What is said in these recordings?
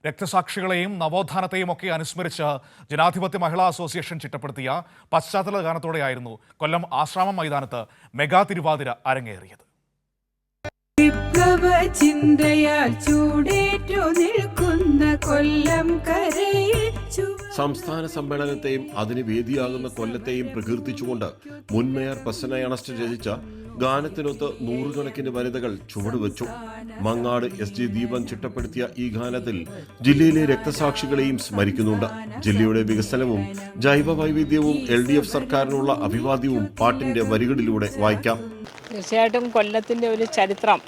രക്തസാക്ഷികളെയും നവോത്ഥാനത്തെയും ഒക്കെ അനുസ്മരിച്ച് ജനാധിപത്യ മഹിളാ അസോസിയേഷൻ ചിട്ടപ്പെടുത്തിയ പശ്ചാത്തല ഗാനത്തോടെയായിരുന്നു കൊല്ലം ആശ്രാമം മൈതാനത്ത് മെഗാ തിരുവാതിര അരങ്ങേറിയത്. സംസ്ഥാന സമ്മേളനത്തെയും അതിന് വേദിയാകുന്ന കൊല്ലത്തെയും പ്രകീർത്തിച്ചുകൊണ്ട് മുൻ മേയർ പ്രസന്ന അണസ്റ്റ് രചിച്ച ഗാനത്തിനൊത്ത് നൂറുകണക്കിന് വനിതകൾ ചുവടുവെച്ചു. മങ്ങാട് SG ദീപൻ ചിട്ടപ്പെടുത്തിയ ഈ ഗാനത്തിൽ ജില്ലയിലെ രക്തസാക്ഷികളെയും സ്മരിക്കുന്നുണ്ട്. ജില്ലയുടെ വികസനവും ജൈവ വൈവിധ്യവും LDF സർക്കാരിനുള്ള അഭിവാദ്യവും പാട്ടിന്റെ വരികളിലൂടെ വായിക്കാം. തീർച്ചയായിട്ടും കൊല്ലത്തിന്റെ ഒരു ചരിത്രം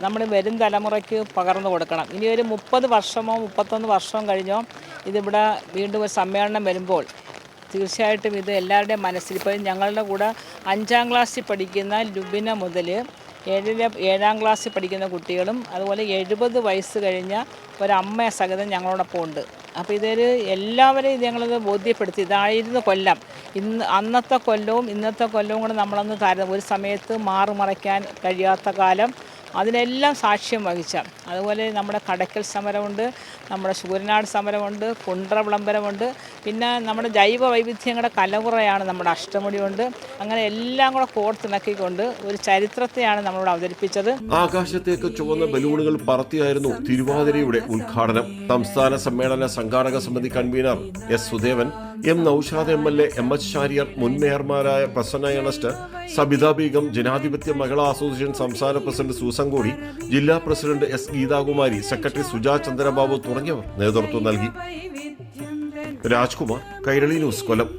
നമ്മൾ വരും തലമുറയ്ക്ക് പകർന്നു കൊടുക്കണം. ഇനി ഒരു 30 വർഷമോ 31 വർഷമോ കഴിഞ്ഞോ ഇതിവിടെ വീണ്ടും ഒരു സമ്മേളനം വരുമ്പോൾ തീർച്ചയായിട്ടും ഇത് എല്ലാവരുടെയും മനസ്സിൽ, ഇപ്പോൾ ഞങ്ങളുടെ കൂടെ 5ാം ക്ലാസ്സിൽ പഠിക്കുന്ന ലുബിന മുതൽ 7ാം ക്ലാസ്സിൽ പഠിക്കുന്ന കുട്ടികളും അതുപോലെ 70 വയസ്സ് കഴിഞ്ഞ ഒരമ്മ സഹിതം ഞങ്ങളോടൊപ്പം ഉണ്ട്. അപ്പോൾ ഇതൊരു എല്ലാവരെയും ഞങ്ങളിത് ബോധ്യപ്പെടുത്തി. ഇതായിരുന്നു കൊല്ലം. അന്നത്തെ കൊല്ലവും ഇന്നത്തെ കൊല്ലവും കൂടെ നമ്മളൊന്ന് ഒരു സമയത്ത് മാറുമറയ്ക്കാൻ കഴിയാത്ത കാലം, അതിനെല്ലാം സാക്ഷ്യം വഹിച്ച. അതുപോലെ നമ്മുടെ കടയ്ക്കൽ സമരമുണ്ട്, നമ്മുടെ ശൂരനാട് സമരമുണ്ട്, കുണ്ട്ര വിളംബരമുണ്ട്, പിന്നെ നമ്മുടെ ജൈവ വൈവിധ്യങ്ങളുടെ കലമുറയാണ് നമ്മുടെ അഷ്ടമുടിയുണ്ട്. അങ്ങനെ എല്ലാം കൂടെ കോർത്തിണക്കിക്കൊണ്ട് ഒരു ചരിത്രത്തെയാണ് നമ്മളിവിടെ അവതരിപ്പിച്ചത്. ആകാശത്തേക്ക് ചുവന്ന ബലൂണുകൾ പറത്തിയായിരുന്നു തിരുവാതിരയുടെ ഉദ്ഘാടനം. സംസ്ഥാന സമ്മേളന സംഘാടക സമിതി convener S. Sudevan, M. Naushad MLA, MH Shariar, മുൻ മേയർമാരായ പ്രസന്ന അണസ്റ്റ്, സബിത ബീഗം, ജനാധിപത്യ മഹിളാ അസോസിയേഷൻ സംസ്ഥാന പ്രസിഡന്റ് സൂസൻ കോടി, ജില്ലാ president S. Geethakumari, secretary Suja Chandrababu തുടങ്ങിയവർ നേതൃത്വം നൽകി. രാജ്കുമാർ, കൈരളി ന്യൂസ്, കൊല്ലം.